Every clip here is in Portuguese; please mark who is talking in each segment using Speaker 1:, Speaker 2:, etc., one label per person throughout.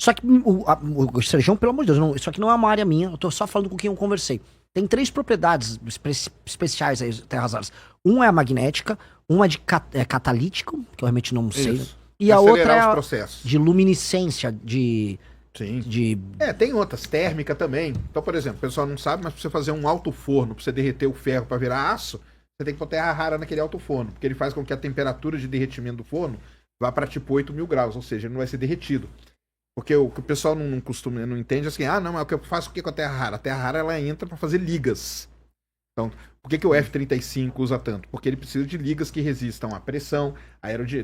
Speaker 1: Só que o Serjão, pelo amor de Deus, isso aqui não é uma área minha, eu tô só falando com quem eu conversei. Tem 3 propriedades especiais aí, terras raras. Uma é a magnética, uma é de catalítico, que eu realmente não sei.
Speaker 2: Isso.
Speaker 1: E a outra é
Speaker 2: os
Speaker 1: a
Speaker 2: processos.
Speaker 1: de luminescência,
Speaker 2: Sim.
Speaker 1: de...
Speaker 2: Tem outras, térmica também. Então, por exemplo, o pessoal não sabe, mas pra você fazer um alto forno, pra você derreter o ferro pra virar aço, você tem que pôr terra rara naquele alto forno, porque ele faz com que a temperatura de derretimento do forno vá para tipo 8.000 graus, ou seja, ele não vai ser derretido. Porque o que o pessoal não entende assim, não, mas o que eu faço o que com a terra rara? A terra rara ela entra para fazer ligas. Então, por que o F-35 usa tanto? Porque ele precisa de ligas que resistam à pressão,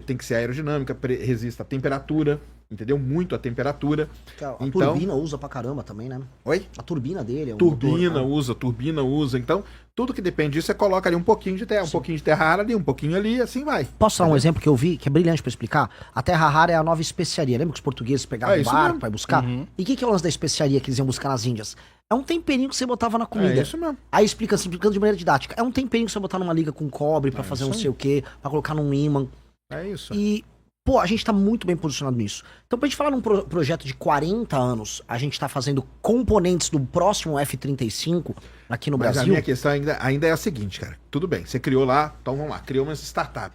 Speaker 2: tem que ser aerodinâmica, resista à temperatura, entendeu? Muito à temperatura.
Speaker 1: A turbina usa pra caramba também, né?
Speaker 2: Oi?
Speaker 1: A turbina dele.
Speaker 2: Turbina usa. Então, tudo que depende disso, você coloca ali um pouquinho de terra, um pouquinho de terra rara ali, um pouquinho ali, assim vai.
Speaker 1: Posso dar um exemplo que eu vi, que é brilhante pra explicar? A terra rara é a nova especiaria. Lembra que os portugueses pegavam o barco pra ir buscar? E o que é o lance da especiaria que eles iam buscar nas Índias? É um temperinho que você botava na comida. É
Speaker 2: isso mesmo.
Speaker 1: Aí explicando de maneira didática. É um temperinho que você botar numa liga com cobre pra fazer não sei o quê, pra colocar num ímã.
Speaker 2: É isso.
Speaker 1: E, pô, a gente tá muito bem posicionado nisso. Então, pra gente falar num projeto de 40 anos, a gente tá fazendo componentes do próximo F-35 aqui no Brasil.
Speaker 2: Mas a minha questão ainda é a seguinte, cara. Tudo bem, você criou lá, então vamos lá, criou uma startup.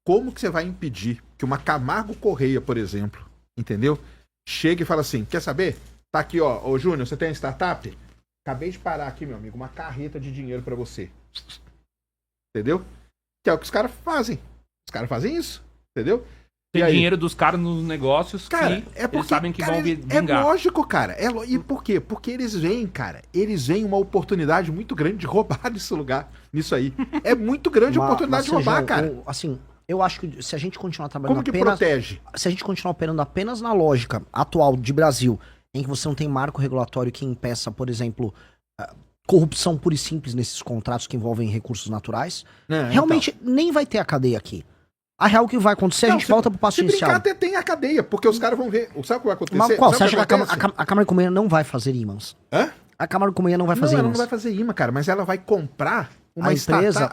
Speaker 2: Como que você vai impedir que uma Camargo Correia, por exemplo, entendeu? Chegue e fala assim, quer saber? Tá aqui, ó, ô Júnior, você tem uma startup? Acabei de parar aqui, meu amigo, uma carreta de dinheiro pra você. Entendeu? Que é o que os caras fazem. Os caras fazem isso, entendeu?
Speaker 3: Tem dinheiro dos caras nos negócios,
Speaker 2: cara,
Speaker 3: que
Speaker 2: é porque,
Speaker 3: eles sabem que vão vingar.
Speaker 2: É lógico, cara. E por quê? Porque eles veem, cara, uma oportunidade muito grande de roubar nesse lugar, nisso aí. É muito grande a oportunidade de roubar, cara.
Speaker 1: Assim, eu acho que se a gente continuar trabalhando
Speaker 2: Como que protege?
Speaker 1: Se a gente continuar operando apenas na lógica atual de Brasil, em que você não tem marco regulatório que impeça, por exemplo, corrupção pura e simples nesses contratos que envolvem recursos naturais, realmente nem vai ter a cadeia aqui. A real que vai acontecer, a gente volta pro passo inicial.
Speaker 2: Se brincar, até tem a cadeia, porque os caras vão ver. Sabe o que vai acontecer?
Speaker 1: Mas qual? Você acha que a Câmara de Comércio não vai fazer ímãs?
Speaker 2: Hã?
Speaker 1: A Câmara de Comércio não vai fazer
Speaker 2: ímãs.
Speaker 1: Não,
Speaker 2: ela não vai fazer imã, cara, mas ela vai comprar uma
Speaker 1: empresa.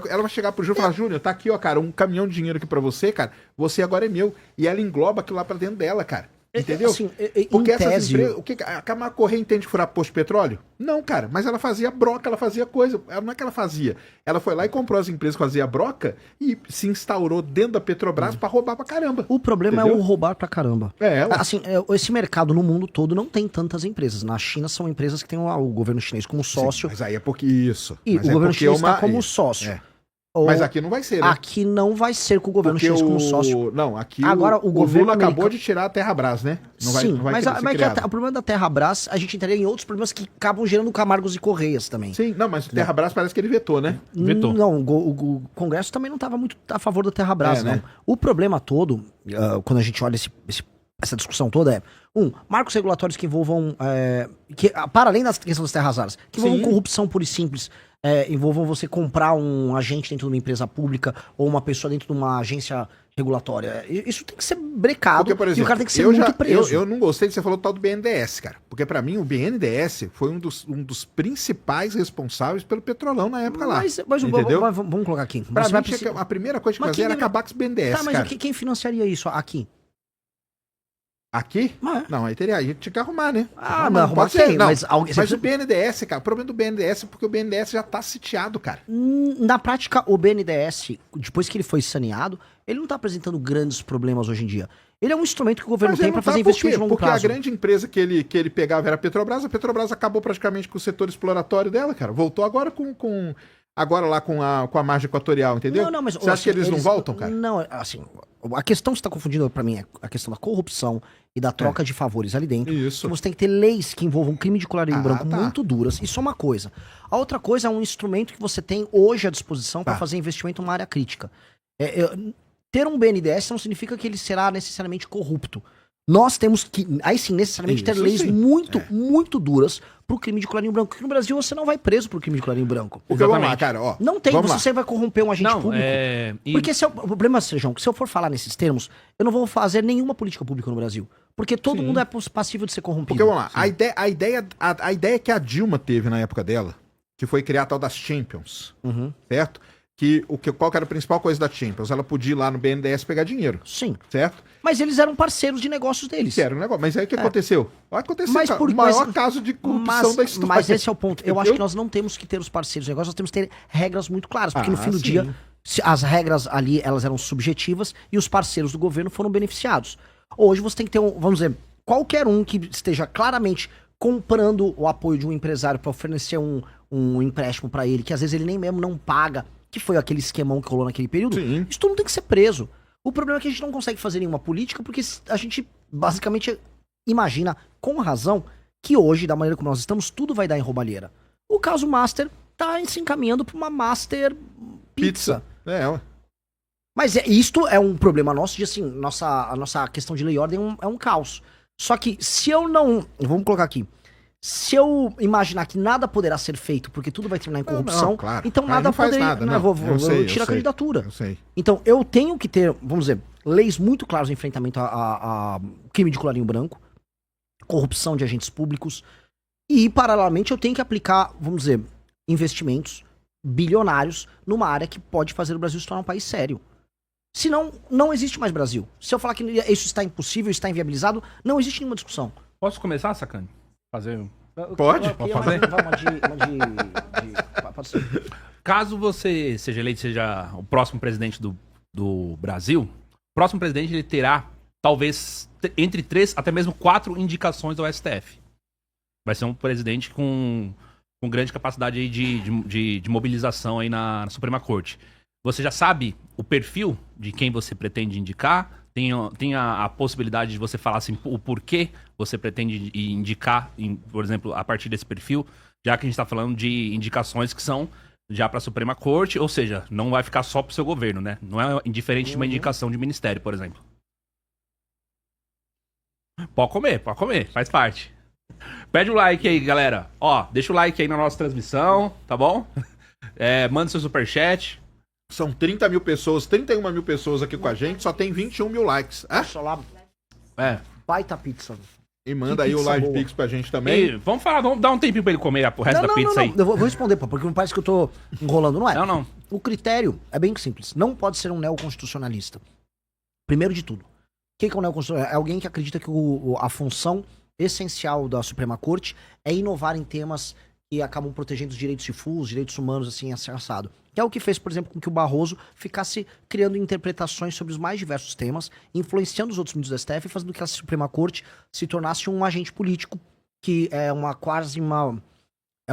Speaker 2: Ela vai chegar pro Júnior e falar, Júnior, tá aqui, ó, cara, um caminhão de dinheiro aqui pra você, cara, você agora é meu. E ela engloba aquilo lá pra dentro dela, cara. Entendeu?
Speaker 1: Assim,
Speaker 2: porque essas empresas. O que a Camargo Correia entende furar posto de petróleo? Não, cara, mas ela fazia broca, ela fazia coisa. Não é que ela fazia. Ela foi lá e comprou as empresas que faziam broca e se instaurou dentro da Petrobras pra roubar pra caramba.
Speaker 1: O problema é o roubar pra caramba.
Speaker 2: Assim,
Speaker 1: esse mercado no mundo todo não tem tantas empresas. Na China são empresas que têm o governo chinês como sócio.
Speaker 2: Sim, mas aí é porque isso.
Speaker 1: E o governo chinês está como sócio.
Speaker 2: Mas aqui não vai ser, né?
Speaker 1: Aqui não vai ser com o governo chinês como sócio.
Speaker 2: Não, aqui
Speaker 1: agora, o governo
Speaker 2: Lula acabou de tirar a Terrabras, né?
Speaker 1: Não vai mas o problema da Terrabras, a gente entraria em outros problemas que acabam gerando Camargos e Correias também.
Speaker 2: Sim, não, mas o Terrabras parece que ele vetou, né?
Speaker 1: Vetou. Não, o Congresso também não estava muito a favor da Terrabras, não. Né? O problema todo, quando a gente olha essa discussão toda marcos regulatórios que envolvam, para além das questões das terras raras, que envolvam corrupção pura e simples, envolvam você comprar um agente dentro de uma empresa pública ou uma pessoa dentro de uma agência regulatória. Isso tem que ser brecado.
Speaker 2: Porque, por exemplo,
Speaker 1: e o cara tem que ser muito preso.
Speaker 2: Eu não gostei de você falou do tal do BNDES, cara. Porque pra mim o BNDES foi um dos principais responsáveis pelo petrolão na época lá. Mas
Speaker 1: vamos colocar aqui.
Speaker 2: Pra mim, a primeira coisa que fazer era acabar com os BNDES,
Speaker 1: mas quem financiaria isso aqui?
Speaker 2: Aqui? Não, aí a gente tinha que arrumar, né?
Speaker 1: Não arrumar quem?
Speaker 2: Mas o BNDES, cara, o problema do BNDES é porque o BNDES já tá sitiado, cara.
Speaker 1: Na prática, o BNDES, depois que ele foi saneado, ele não tá apresentando grandes problemas hoje em dia. Ele é um instrumento que o governo tem para fazer investimento de longo prazo.
Speaker 2: Porque a grande empresa que ele pegava era a Petrobras acabou praticamente com o setor exploratório dela, cara. Voltou agora agora lá com a margem equatorial, entendeu?
Speaker 1: Não, mas
Speaker 2: você acha que eles não voltam, cara?
Speaker 1: Não, assim, a questão que você está confundindo para mim é a questão da corrupção e da troca de favores ali dentro.
Speaker 2: Isso.
Speaker 1: Você tem que ter leis que envolvam crime de colarinho branco muito duras. Isso é uma coisa. A outra coisa é um instrumento que você tem hoje à disposição para fazer investimento numa área crítica. Ter um BNDES não significa que ele será necessariamente corrupto. Nós temos que, aí sim, necessariamente ter leis muito duras pro crime de colarinho branco. Porque no Brasil você não vai preso pro crime de colarinho branco.
Speaker 2: Porque vamos lá, cara, ó.
Speaker 1: Não tem, você vai corromper um agente público. Porque o problema, Sejão, que se eu for falar nesses termos, eu não vou fazer nenhuma política pública no Brasil. Porque todo mundo é passível de ser corrompido.
Speaker 2: Porque vamos lá, a ideia que a Dilma teve na época dela, que foi criar a tal das Champions, certo? qual que era a principal coisa da Champions? Ela podia ir lá no BNDES pegar dinheiro.
Speaker 1: Sim.
Speaker 2: Certo?
Speaker 1: Mas eles eram parceiros de negócios deles.
Speaker 2: Que era um negócio. Mas aí o que aconteceu? Aconteceu,
Speaker 1: Mas
Speaker 2: o maior caso de corrupção da história.
Speaker 1: Mas esse é o ponto. Eu acho que nós não temos que ter os parceiros de negócios, nós temos que ter regras muito claras. Porque no fim do dia, as regras ali, elas eram subjetivas e os parceiros do governo foram beneficiados. Hoje você tem que ter, vamos dizer, qualquer um que esteja claramente comprando o apoio de um empresário para oferecer um empréstimo para ele, que às vezes ele nem mesmo não paga, que foi aquele esquemão que rolou naquele período, isso tudo tem que ser preso. O problema é que a gente não consegue fazer nenhuma política porque a gente basicamente imagina, com razão, que hoje, da maneira como nós estamos, tudo vai dar em roubalheira. O caso Master tá se encaminhando para uma Master Pizza. Mas isto é um problema nosso de, assim, a nossa questão de lei e ordem é um caos. Só que se eu não... Vamos colocar aqui. Se eu imaginar que nada poderá ser feito porque tudo vai terminar em corrupção,
Speaker 2: claro.
Speaker 1: então nada poderia... Vou tirar a candidatura.
Speaker 2: Eu sei.
Speaker 1: Então eu tenho que ter, vamos dizer, leis muito claras no enfrentamento a crime de colarinho branco, corrupção de agentes públicos, e paralelamente eu tenho que aplicar, vamos dizer, investimentos bilionários numa área que pode fazer o Brasil se tornar um país sério. Senão, não existe mais Brasil. Se eu falar que isso está impossível, está inviabilizado, não existe nenhuma discussão.
Speaker 3: Posso começar, Sacani?
Speaker 2: Pode?
Speaker 3: Pode fazer?
Speaker 1: Pode ser.
Speaker 3: Caso você seja eleito, seja o próximo presidente do Brasil, o próximo presidente ele terá, talvez, entre 3 até mesmo 4 indicações ao STF. Vai ser um presidente com grande capacidade aí de mobilização aí na Suprema Corte. Você já sabe o perfil de quem você pretende indicar? Tem a possibilidade de você falar assim, o porquê você pretende indicar, por exemplo, a partir desse perfil, já que a gente está falando de indicações que são já para a Suprema Corte, ou seja, não vai ficar só para o seu governo, né? Não é indiferente de uma indicação de ministério, por exemplo. Pode comer, faz parte. Pede o like aí, galera. Ó, deixa o like aí na nossa transmissão, tá bom? Manda seu superchat.
Speaker 2: São 30 mil pessoas, 31 mil pessoas aqui com a gente, só tem 21 mil likes.
Speaker 1: Só lá. Baita pizza.
Speaker 2: E manda aí o Live Pix pra gente também.
Speaker 3: E vamos dar um tempinho pra ele comer o resto da pizza aí.
Speaker 1: Eu vou responder, porque não parece que eu tô enrolando, não é?
Speaker 3: Não.
Speaker 1: O critério é bem simples. Não pode ser um neoconstitucionalista. Primeiro de tudo. Quem que é um neoconstitucionalista? É alguém que acredita que a função essencial da Suprema Corte é inovar em temas que acabam protegendo os direitos difusos, direitos humanos, assim, assado. Que é o que fez, por exemplo, com que o Barroso ficasse criando interpretações sobre os mais diversos temas, influenciando os outros ministros do STF e fazendo com que a Suprema Corte se tornasse um agente político, que é quase uma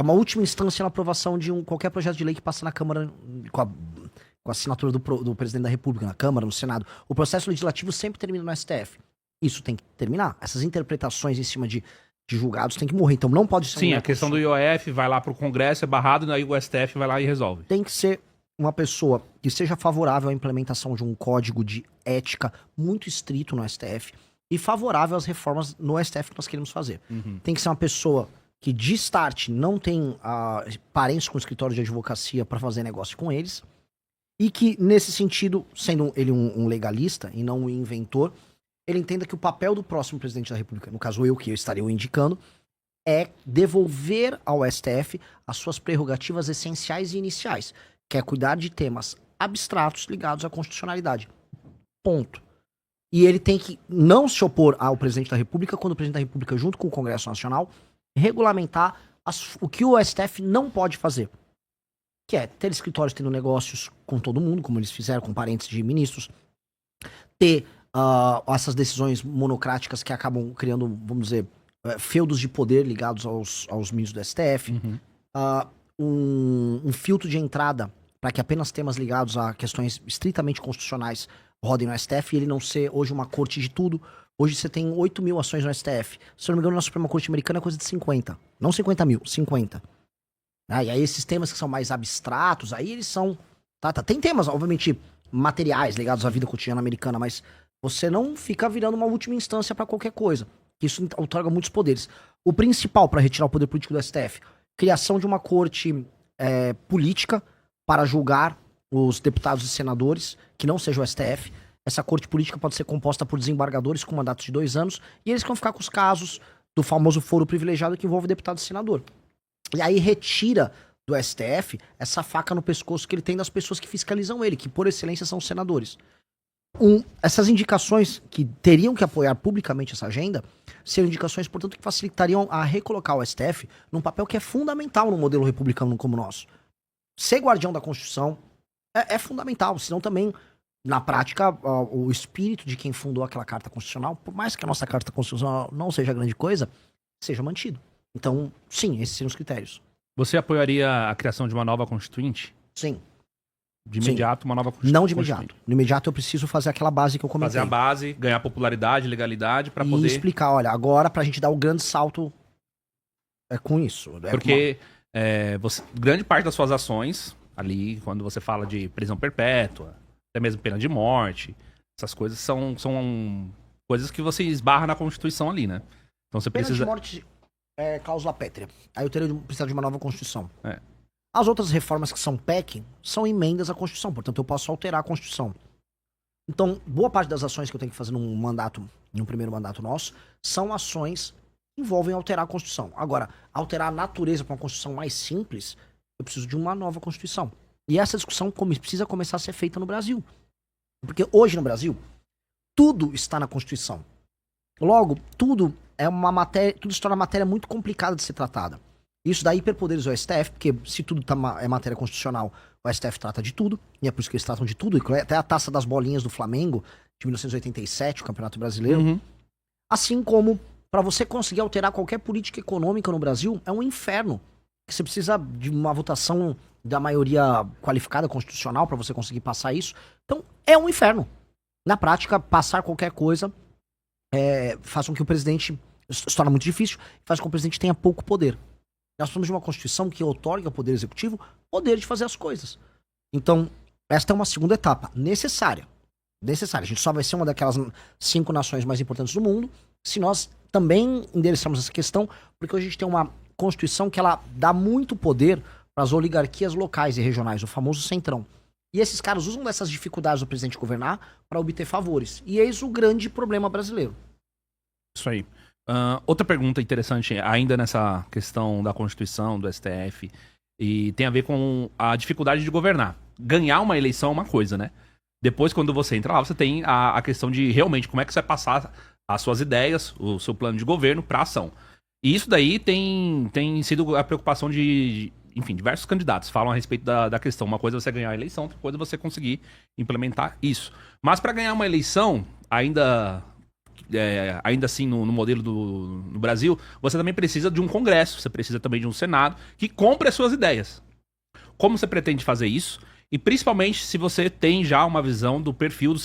Speaker 1: última instância na aprovação de qualquer projeto de lei que passa na Câmara com a assinatura do presidente da República, na Câmara, no Senado. O processo legislativo sempre termina no STF. Isso tem que terminar. Essas interpretações em cima de julgados tem que morrer. Então não pode ser...
Speaker 3: Sim, a questão do IOF vai lá pro Congresso, é barrado, aí o STF vai lá e resolve.
Speaker 1: Tem que ser uma pessoa que seja favorável à implementação de um código de ética muito estrito no STF e favorável às reformas no STF que nós queremos fazer. Tem que ser uma pessoa que de start não tem parentes com escritório de advocacia para fazer negócio com eles e que, nesse sentido, sendo ele um legalista e não um inventor, ele entenda que o papel do próximo presidente da República, no caso eu estaria indicando, é devolver ao STF as suas prerrogativas essenciais e iniciais, que é cuidar de temas abstratos ligados à constitucionalidade. Ponto. E ele tem que não se opor ao presidente da República quando o presidente da República, junto com o Congresso Nacional, regulamentar o que o STF não pode fazer. Que é ter escritórios tendo negócios com todo mundo, como eles fizeram com parentes de ministros, ter essas decisões monocráticas que acabam criando, vamos dizer, feudos de poder ligados aos ministros do STF, um filtro de entrada para que apenas temas ligados a questões estritamente constitucionais rodem no STF e ele não ser hoje uma corte de tudo. Hoje você tem 8 mil ações no STF. Se eu não me engano, na Suprema Corte Americana é coisa de 50. Não 50 mil, 50. E aí esses temas que são mais abstratos, aí eles são... Tem temas, obviamente, materiais ligados à vida cotidiana americana, mas você não fica virando uma última instância para qualquer coisa. Isso outorga muitos poderes. O principal para retirar o poder político do STF, criação de uma corte política para julgar os deputados e senadores, que não seja o STF. Essa corte política pode ser composta por desembargadores com mandatos de 2 anos, e eles vão ficar com os casos do famoso foro privilegiado que envolve deputado e senador. E aí retira do STF essa faca no pescoço que ele tem das pessoas que fiscalizam ele, que por excelência são os senadores. Essas indicações que teriam que apoiar publicamente essa agenda seriam indicações, portanto, que facilitariam a recolocar o STF num papel que é fundamental no modelo republicano como o nosso. Ser guardião da Constituição é fundamental, senão também, na prática, o espírito de quem fundou aquela Carta Constitucional, por mais que a nossa Carta Constitucional não seja grande coisa, seja mantido. Então, sim, esses seriam os critérios.
Speaker 3: Você apoiaria a criação de uma nova Constituinte?
Speaker 1: Sim.
Speaker 3: De imediato, uma nova Constituinte?
Speaker 1: Não de imediato. No imediato eu preciso fazer aquela base que eu comentei.
Speaker 3: Fazer a base, ganhar popularidade, legalidade, para poder...
Speaker 1: E explicar, olha, agora pra gente dar o grande salto é com isso.
Speaker 3: Porque grande parte das suas ações, ali, quando você fala de prisão perpétua, até mesmo pena de morte, essas coisas são coisas que você esbarra na Constituição ali, né? Então você
Speaker 1: Pena
Speaker 3: precisa...
Speaker 1: de morte é cláusula pétrea. Aí eu teria que precisar de uma nova Constituição.
Speaker 3: É.
Speaker 1: As outras reformas que são PEC são emendas à Constituição, portanto eu posso alterar a Constituição. Então, boa parte das ações que eu tenho que fazer num primeiro mandato nosso, são ações que envolvem alterar a Constituição. Agora, alterar a natureza para uma Constituição mais simples, eu preciso de uma nova Constituição. E essa discussão precisa começar a ser feita no Brasil. Porque hoje no Brasil, tudo está na Constituição. Logo, tudo se torna matéria muito complicada de ser tratada. Isso dá hiperpoderes ao STF, porque se tudo é matéria constitucional, o STF trata de tudo, e é por isso que eles tratam de tudo, até a taça das bolinhas do Flamengo, de 1987, o Campeonato Brasileiro.
Speaker 3: Uhum.
Speaker 1: Assim como, para você conseguir alterar qualquer política econômica no Brasil, é um inferno. Você precisa de uma votação da maioria qualificada constitucional para você conseguir passar isso. Então, é um inferno. Na prática, passar qualquer coisa faz com que o presidente... Se torna muito difícil, faz com que o presidente tenha pouco poder. Nós precisamos de uma Constituição que otorgue ao Poder Executivo poder de fazer as coisas. Então, esta é uma segunda etapa necessária. A gente só vai ser uma daquelas 5 nações mais importantes do mundo se nós também endereçarmos essa questão, porque hoje a gente tem uma Constituição que ela dá muito poder para as oligarquias locais e regionais, o famoso centrão. E esses caras usam dessas dificuldades do presidente governar para obter favores. E eis o grande problema brasileiro.
Speaker 3: Isso aí. Outra pergunta interessante, ainda nessa questão da Constituição, do STF, e tem a ver com a dificuldade de governar. Ganhar uma eleição é uma coisa, né? Depois, quando você entra lá, você tem a questão de realmente como é que você vai passar as suas ideias, o seu plano de governo para ação. E isso daí tem sido a preocupação de diversos candidatos falam a respeito da questão. Uma coisa é você ganhar a eleição, outra coisa é você conseguir implementar isso. Mas para ganhar uma eleição, ainda assim no modelo no Brasil, você também precisa de um Congresso, você precisa também de um Senado que compre as suas ideias. Como você pretende fazer isso? E principalmente se você tem já uma visão do perfil do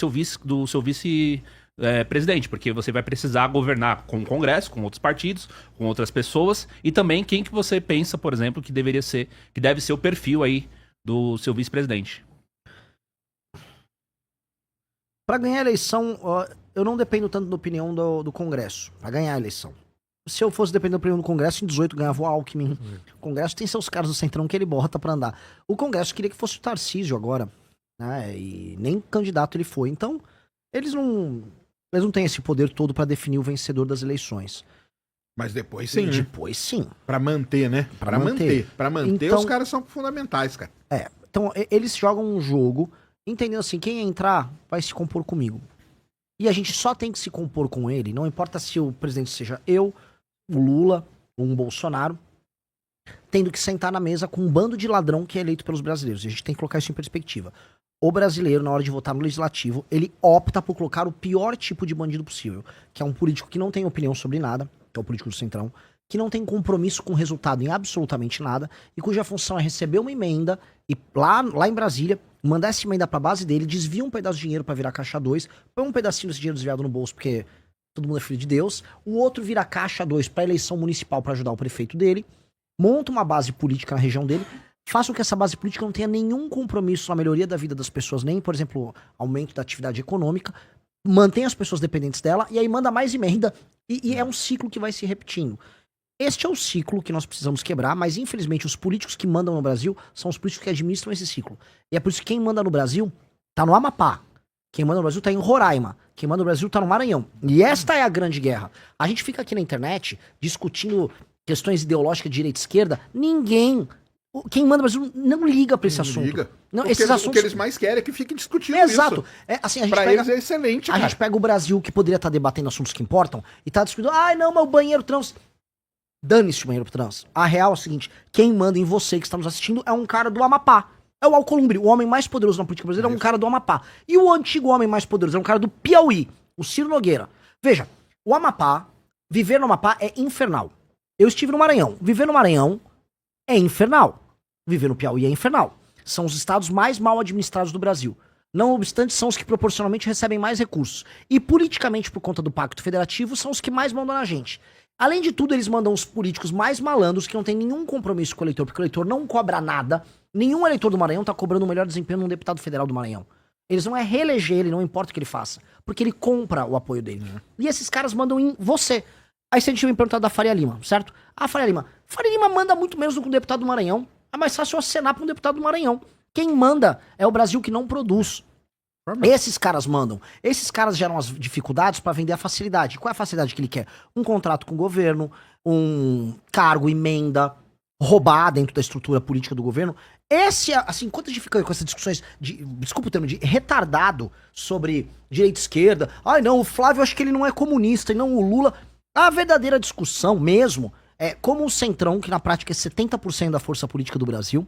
Speaker 3: seu vice-presidente, porque você vai precisar governar com o Congresso, com outros partidos, com outras pessoas, e também quem que você pensa, por exemplo, que deve ser o perfil aí do seu vice-presidente.
Speaker 1: Para ganhar a eleição, eu não dependo tanto da opinião do Congresso, para ganhar a eleição. Se eu fosse depender da opinião do Congresso, em 18 ganhava o Alckmin. O Congresso tem seus caras do Centrão que ele bota pra andar. O Congresso queria que fosse o Tarcísio agora, né? E nem candidato ele foi. Então, eles não têm esse poder todo pra definir o vencedor das eleições.
Speaker 2: Mas depois sim, né?
Speaker 1: Depois sim.
Speaker 2: Pra manter, né? Pra manter,
Speaker 1: então,
Speaker 2: os caras são fundamentais, cara.
Speaker 1: Então eles jogam um jogo entendendo assim, quem entrar vai se compor comigo. E a gente só tem que se compor com ele, não importa se o presidente seja eu, o Lula, ou um Bolsonaro, tendo que sentar na mesa com um bando de ladrão que é eleito pelos brasileiros. E a gente tem que colocar isso em perspectiva. O brasileiro, na hora de votar no legislativo, ele opta por colocar o pior tipo de bandido possível, que é um político que não tem opinião sobre nada, que é o político do Centrão, que não tem compromisso com o resultado em absolutamente nada, e cuja função é receber uma emenda e lá em Brasília, mandar essa emenda pra base dele, desvia um pedaço de dinheiro pra virar caixa 2, põe um pedacinho desse dinheiro desviado no bolso, porque todo mundo é filho de Deus, o outro vira caixa 2 pra eleição municipal pra ajudar o prefeito dele, monta uma base política na região dele, faça com que essa base política não tenha nenhum compromisso na melhoria da vida das pessoas, nem, por exemplo, aumento da atividade econômica, mantém as pessoas dependentes dela, e aí manda mais emenda, e é um ciclo que vai se repetindo. Este é o ciclo que nós precisamos quebrar, mas infelizmente os políticos que mandam no Brasil são os políticos que administram esse ciclo. E é por isso que quem manda no Brasil tá no Amapá, quem manda no Brasil tá em Roraima, quem manda no Brasil tá no Maranhão. E esta é a grande guerra. A gente fica aqui na internet discutindo questões ideológicas de direita e esquerda, ninguém Quem manda no Brasil não liga pra esse assunto.
Speaker 2: Liga.
Speaker 1: Não,
Speaker 2: Porque
Speaker 1: esses assuntos...
Speaker 2: o que eles mais querem é que fiquem discutindo
Speaker 1: Exato.
Speaker 2: isso.
Speaker 1: Assim, a gente
Speaker 2: pra
Speaker 1: pega...
Speaker 2: eles é excelente,
Speaker 1: A
Speaker 2: cara.
Speaker 1: gente pega o Brasil, que poderia estar debatendo assuntos que importam, e tá discutindo, não, mas o banheiro trans... Dane-se o banheiro trans. A real é o seguinte, quem manda em você que está nos assistindo é um cara do Amapá. É o Alcolumbre, o homem mais poderoso na política brasileira é um cara do Amapá. E o antigo homem mais poderoso é um cara do Piauí, o Ciro Nogueira. Veja, o Amapá, viver no Amapá é infernal. Eu estive no Maranhão. Viver no Maranhão é infernal. Viver no Piauí é infernal. São os estados mais mal administrados do Brasil. Não obstante, são os que proporcionalmente recebem mais recursos. E politicamente, por conta do Pacto Federativo, são os que mais mandam na gente. Além de tudo, eles mandam os políticos mais malandros que não têm nenhum compromisso com o eleitor, porque o eleitor não cobra nada. Nenhum eleitor do Maranhão tá cobrando o melhor desempenho num deputado federal do Maranhão. Eles não reeleger ele, não importa o que ele faça. Porque ele compra o apoio dele. E esses caras mandam em você. Aí você tinha me perguntado da Faria Lima, certo? Faria Lima manda muito menos do que um deputado do Maranhão. É mais fácil acenar pra um deputado do Maranhão. Quem manda é o Brasil que não produz. Esses caras mandam. Esses caras geram as dificuldades pra vender a facilidade. Qual é a facilidade que ele quer? Um contrato com o governo, um cargo, emenda, roubar dentro da estrutura política do governo. Enquanto a gente fica com essas discussões desculpa o termo, de retardado sobre direita e esquerda. Não, o Flávio acho que ele não é comunista e não o Lula. A verdadeira discussão mesmo é como o Centrão, que na prática é 70% da força política do Brasil,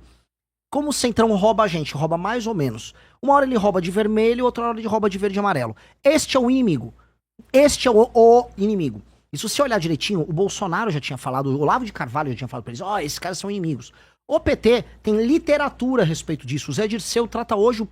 Speaker 1: como o Centrão rouba a gente, rouba mais ou menos. Uma hora ele rouba de vermelho, outra hora ele rouba de verde e amarelo. Este é o inimigo. Este é o inimigo. E se você olhar direitinho, o Bolsonaro já tinha falado, o Olavo de Carvalho já tinha falado pra eles, esses caras são inimigos. O PT tem literatura a respeito disso. O Zé Dirceu trata hoje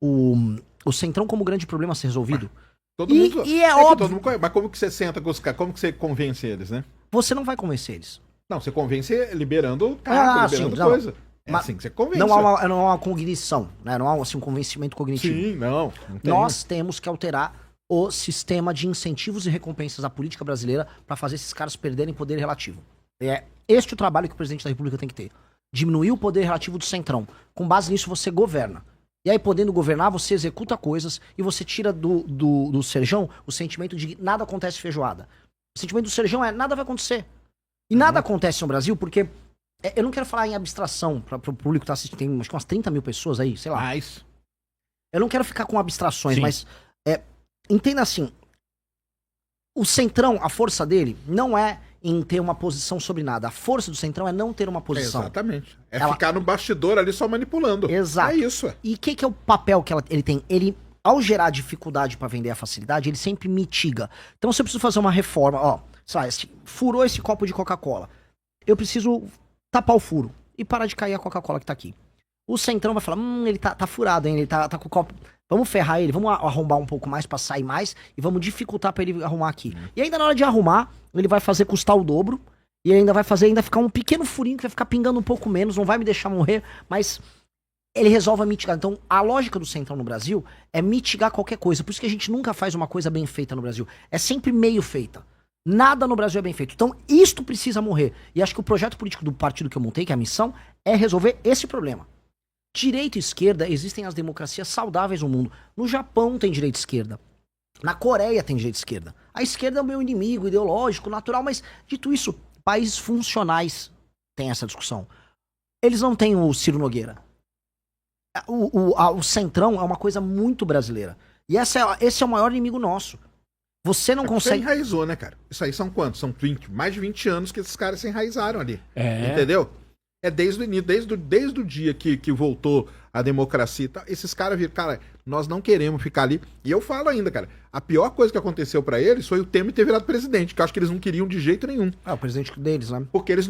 Speaker 1: o Centrão como grande problema a ser resolvido.
Speaker 2: Todo mundo,
Speaker 1: é óbvio.
Speaker 2: Todo mundo, mas como que você senta com os caras? Como que você convence eles, né?
Speaker 1: Você não vai convencer eles.
Speaker 2: Não, você convence liberando cargo, liberando coisa. É assim que você convence.
Speaker 1: Não há uma cognição, né? Não há um convencimento cognitivo.
Speaker 2: Sim, não tem.
Speaker 1: Nós temos que alterar o sistema de incentivos e recompensas da política brasileira para fazer esses caras perderem poder relativo. É este o trabalho que o presidente da República tem que ter. Diminuir o poder relativo do Centrão. Com base nisso, você governa. E aí, podendo governar, você executa coisas e você tira do Serjão o sentimento de que nada acontece feijoada. O sentimento do Serjão é nada vai acontecer. E nada acontece no Brasil porque... eu não quero falar em abstração para o público que tá assistindo. Tem acho que umas 30 mil pessoas aí, sei lá.
Speaker 2: Mas...
Speaker 1: Eu não quero ficar com abstrações,
Speaker 2: Sim.
Speaker 1: mas... entenda assim. O Centrão, a força dele, não é em ter uma posição sobre nada. A força do Centrão é não ter uma posição.
Speaker 2: Exatamente. Ficar no bastidor ali só manipulando.
Speaker 1: Exato.
Speaker 2: É isso.
Speaker 1: E o que é o papel que ele tem? Ele, ao gerar dificuldade para vender a facilidade, ele sempre mitiga. Então, se eu preciso fazer uma reforma, furou esse copo de Coca-Cola. Eu preciso tapar o furo e parar de cair a Coca-Cola que tá aqui. O Centrão vai falar, ele tá furado, hein? Ele tá com o copo... Vamos ferrar ele, vamos arrombar um pouco mais pra sair mais e vamos dificultar pra ele arrumar aqui. E ainda na hora de arrumar, ele vai fazer custar o dobro e ainda vai fazer ficar um pequeno furinho que vai ficar pingando um pouco menos, não vai me deixar morrer, mas ele resolve mitigar. Então, a lógica do Centrão no Brasil é mitigar qualquer coisa. Por isso que a gente nunca faz uma coisa bem feita no Brasil. É sempre meio feita. Nada no Brasil é bem feito. Então, isto precisa morrer. E acho que o projeto político do partido que eu montei, que é a missão, é resolver esse problema. Direita e esquerda, existem as democracias saudáveis no mundo. No Japão tem direita e esquerda. Na Coreia tem direita e esquerda. A esquerda é o meu inimigo ideológico, natural, mas dito isso, países funcionais têm essa discussão. Eles não têm o Ciro Nogueira. O Centrão é uma coisa muito brasileira. E esse é o maior inimigo nosso. Você não consegue...
Speaker 2: Você enraizou, né, cara? Isso aí são quantos? São mais de 20 anos que esses caras se enraizaram ali. Entendeu? É desde o início, desde o dia que voltou a democracia e tal, esses caras viram, cara, nós não queremos ficar ali. E eu falo ainda, cara, a pior coisa que aconteceu pra eles foi o Temer ter virado presidente, que eu acho que eles não queriam de jeito nenhum.
Speaker 1: O presidente deles, né?
Speaker 2: Porque eles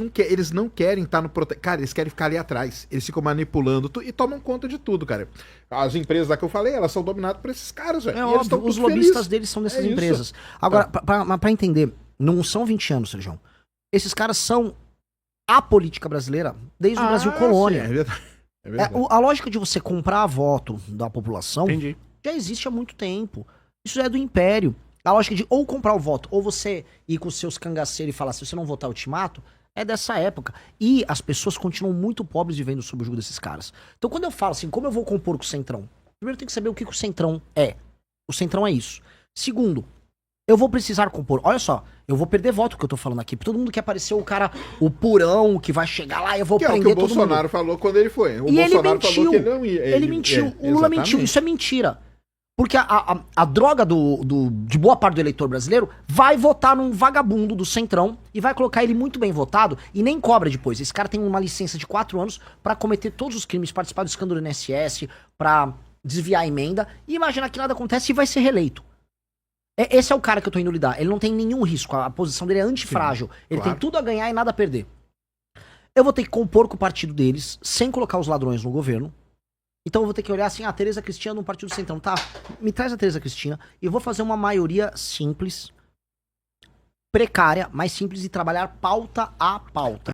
Speaker 2: não querem estar no... Cara, eles querem ficar ali atrás. Eles ficam manipulando e tomam conta de tudo, cara. As empresas lá que eu falei, elas são dominadas por esses caras, velho.
Speaker 1: É óbvio, os lobistas deles são dessas empresas. Agora, pra entender, não são 20 anos, Sérgio. Esses caras são a política brasileira desde o Brasil colônia.
Speaker 2: Sim, é verdade. É verdade.
Speaker 1: A lógica de você comprar voto da população
Speaker 3: Entendi.
Speaker 1: já existe há muito tempo. Isso já é do Império. A lógica de ou comprar o voto, ou você ir com os seus cangaceiros e falar, se você não votar, eu te mato, é dessa época. E as pessoas continuam muito pobres vivendo sob o jugo desses caras. Então quando eu falo assim, como eu vou compor com o Centrão? Primeiro tem que saber o que o Centrão é. O Centrão é isso. Segundo, eu vou precisar compor. Olha só, eu vou perder voto que eu tô falando aqui. Todo mundo quer parecer o cara, o purão, que vai chegar lá e eu vou prender todo mundo.
Speaker 2: Que é o que o Bolsonaro falou quando ele foi. O
Speaker 1: e
Speaker 2: Bolsonaro
Speaker 1: ele mentiu.
Speaker 2: falou que ele não ia.
Speaker 1: Ele mentiu. O Lula mentiu. Isso é mentira. Porque a droga de boa parte do eleitor brasileiro vai votar num vagabundo do Centrão e vai colocar ele muito bem votado e nem cobra depois. Esse cara tem uma licença de 4 anos pra cometer todos os crimes, participar do escândalo do INSS, pra desviar a emenda e imaginar que nada acontece e vai ser reeleito. Esse é o cara que eu tô indo lidar. Ele não tem nenhum risco. A posição dele é antifrágil. Ele tem tudo a ganhar e nada a perder. Eu vou ter que compor com o partido deles sem colocar os ladrões no governo. Então eu vou ter que olhar assim, a Tereza Cristina no Partido Centrão. Tá, me traz a Tereza Cristina e eu vou fazer uma maioria simples, precária, mais simples e trabalhar pauta a pauta.